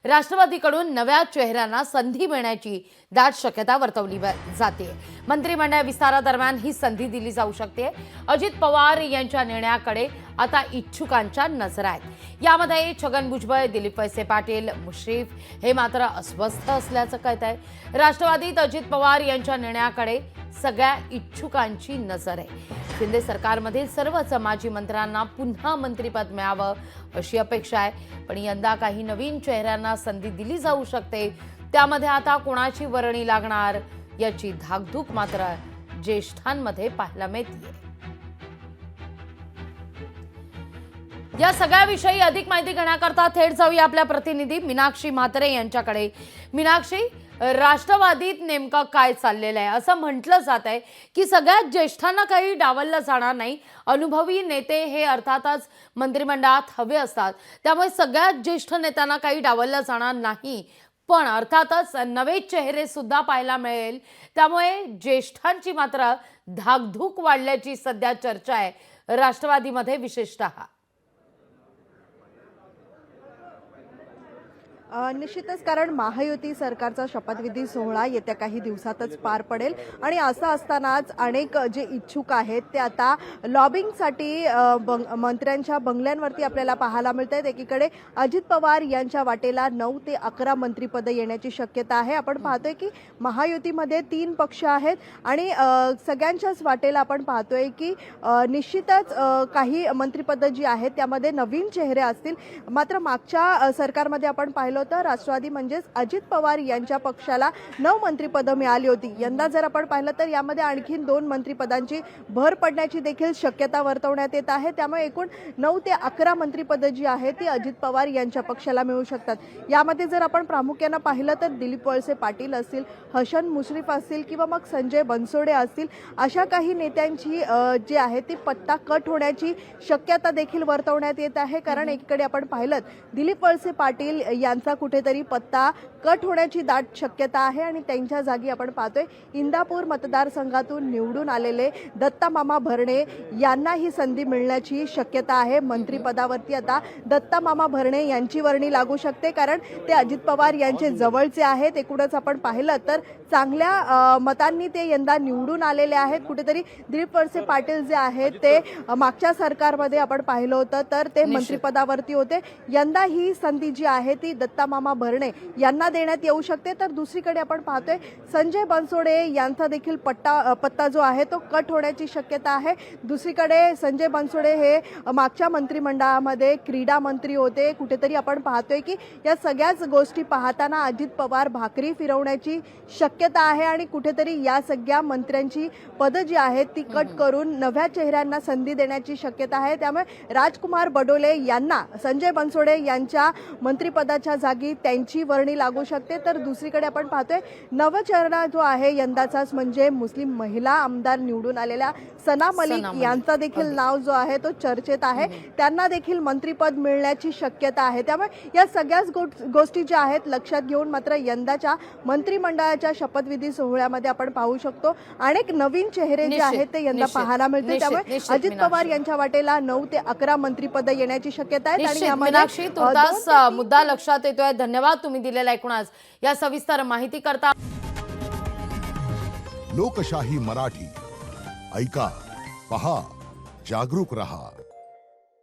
राष्ट्रवादीकडून नव्या चेहऱ्यांना संधी मिळण्याची दाट शक्यता वर्तवली जाते। मंत्रिमंडळ विस्तारादरम्यान ही संधी दिली जाऊ शकते। अजित पवार यांच्या निर्णयाकडे आता इच्छुकांच्या नजरा आहेत। यामध्ये छगन भुजबळ, दिलीप वळसे पाटील, मुश्रीफ हे मात्र अस्वस्थ असल्याचं कळत आहे। राष्ट्रवादीत अजित पवार यांच्या निर्णयाकडे सगळ्या इच्छुकांची नजर आहे। शिंदे सरकारमधील सर्वच माजी मंत्र्यांना पुन्हा मंत्रिपद मिळावं अशी अपेक्षा आहे, पण यंदा काही नवीन चेहऱ्यांना संधी दिली जाऊ शकते। त्यामध्ये आता कोणाची वर्णी लागणार याची धाकधूक मात्र ज्येष्ठांमध्ये पाहायला मिळते। या सगळ्याविषयी अधिक माहिती घेण्याकरता थेट जाऊया आपल्या प्रतिनिधी मीनाक्षी म्हात्रे यांच्याकडे। मीनाक्षी, राष्ट्रवादीत नेमका काय चाललेलं आहे? असं म्हटलं जात आहे की सगळ्यात ज्येष्ठांना काही डावललं जाणार नाही, अनुभवी नेते हे अर्थातच मंत्रिमंडळात हवे असतात, त्यामुळे सगळ्यात ज्येष्ठ नेत्यांना काही डावललं जाणार नाही, पण अर्थातच नवे चेहरे सुद्धा पाहायला मिळेल। त्यामुळे ज्येष्ठांची मात्र धाकधूक वाढल्याची सध्या चर्चा आहे राष्ट्रवादीमध्ये विशेषतः। निश्चितच, कारण महायुती सरकारचा शपथविधी सोहळा येत्या काही दिवसातच पार पडेल आणि असं असतानाच अनेक जे इच्छुक आहेत ते आता लॉबिंगसाठी मंत्र्यांच्या बंगल्यांवरती आपल्याला पाहायला मिळत आहेत। एकीकडे अजित पवार यांच्या वाटेला 9 ते 11 मंत्रिपदं येण्याची शक्यता आहे। आपण पाहतोय की महायुतीमध्ये 3 पक्ष आहेत आणि सगळ्यांच्याच वाटेला आपण पाहतोय की निश्चितच काही मंत्रिपदं जी आहेत त्यामध्ये नवीन चेहरे असतील। मात्र मागच्या सरकारमध्ये आपण पाहिलं तर राष्ट्रवादी म्हणजेच अजित पवार यांच्या पक्षाला 9 मंत्रिपदं मिळाली होती। यंदा जर आपण पाहिलं तर यामध्ये आणखीन 2 मंत्रिपदांची भर पडण्याची देखील शक्यता वर्तवण्यात येत आहे। त्यामुळे एकूण 9 ते 11 मंत्रिपदं जी आहेत ती अजित पवार यांच्या पक्षाला मिळू शकतात। यामध्ये जर आपण प्रामुख्याने पाहिलं तर दिलीप वळसे पाटील असतील, हसन मुश्रीफ असतील किंवा मग संजय बनसोडे असतील, अशा काही नेत्यांची जी आहे ती पत्ता कट होण्याची शक्यता देखील वर्तवण्यात येत आहे। कारण एकीकडे आपण पाहिलं दिलीप वळसे पाटील यांचा कुठेतरी पत्ता कट होण्याची दाट शक्यता आहे आणि त्यांच्या जागी आपण पाहतोय इंदापूर मतदारसंघातून निवडून आलेले दत्ता मामा भरणे यांना ही संधी मिळण्याची शक्यता आहे। मंत्रिपदावरती आता दत्ता मामा भरणे यांची वर्णी लागू शकते, कारण ते अजित पवार यांचे जवळचे आहेत। एकूणच आपण पाहिलं तर चांगल्या मतांनी ते यंदा निवडून आलेले आहेत। कुठेतरी दिलीप वळसे पाटील जे आहेत ते मागच्या सरकारमध्ये आपण पाहिलं होतं तर ते मंत्रिपदावरती होते। यंदा ही संधी जी आहे ती दत्ता मामा भरणे यांना देण्यात येऊ शकते। तर दुसरीकडे आपण पाहतोय संजय बनसोडे यांचा देखील पत्ता जो आहे तो कट होण्याची शक्यता आहे। दुसरीकडे संजय बनसोडे हे मागच्या मंत्रिमंडळामध्ये क्रीडा मंत्री होते। कुठेतरी आपण पाहतोय की या सगळ्याच गोष्टी पाहताना अजित पवार भाकरी फिरवण्याची शक्यता आहे आणि कुठेतरी या सगळ्या मंत्र्यांची पदं जी आहेत ती कट करून नव्या चेहऱ्यांना संधी देण्याची शक्यता आहे। त्यामुळे राजकुमार बडोले यांना संजय बनसोडे यांच्या मंत्रिपदाच्या जागी त्यांची वर्णी लागू शकते। तर दुसरीकडे आपण पाहतोय नवचेहरा जो आहे यंदाचाच म्हणजे मुस्लिम महिला आमदार निवडून आलेल्या सना मलिक यांचा देखील नाव जो आहे तो चर्चेत आहे। त्यांना देखील मंत्रिपद मिळण्याची शक्यता आहे। त्यामुळे या सगळ्याच गोष्टी ज्या आहेत लक्षात घेऊन मात्र यंदाच्या मंत्रिमंडळाच्या शपथविधी सोहळ्यामध्ये आपण पाहू शकतो अनेक नवीन चेहरे जे आहेत ते यंदा पाहायला मिळतील। त्यामुळे अजित पवार यांच्या वाटेला 9 ते 11 मंत्रिपदं येण्याची शक्यता आहे आणि यामध्ये मुद्दा लक्षात येतोय। धन्यवाद तुम्ही दिलेला एकूणच या सविस्तर माहिती करता। लोकशाही मराठी ऐका, पहा, जागरूक रहा।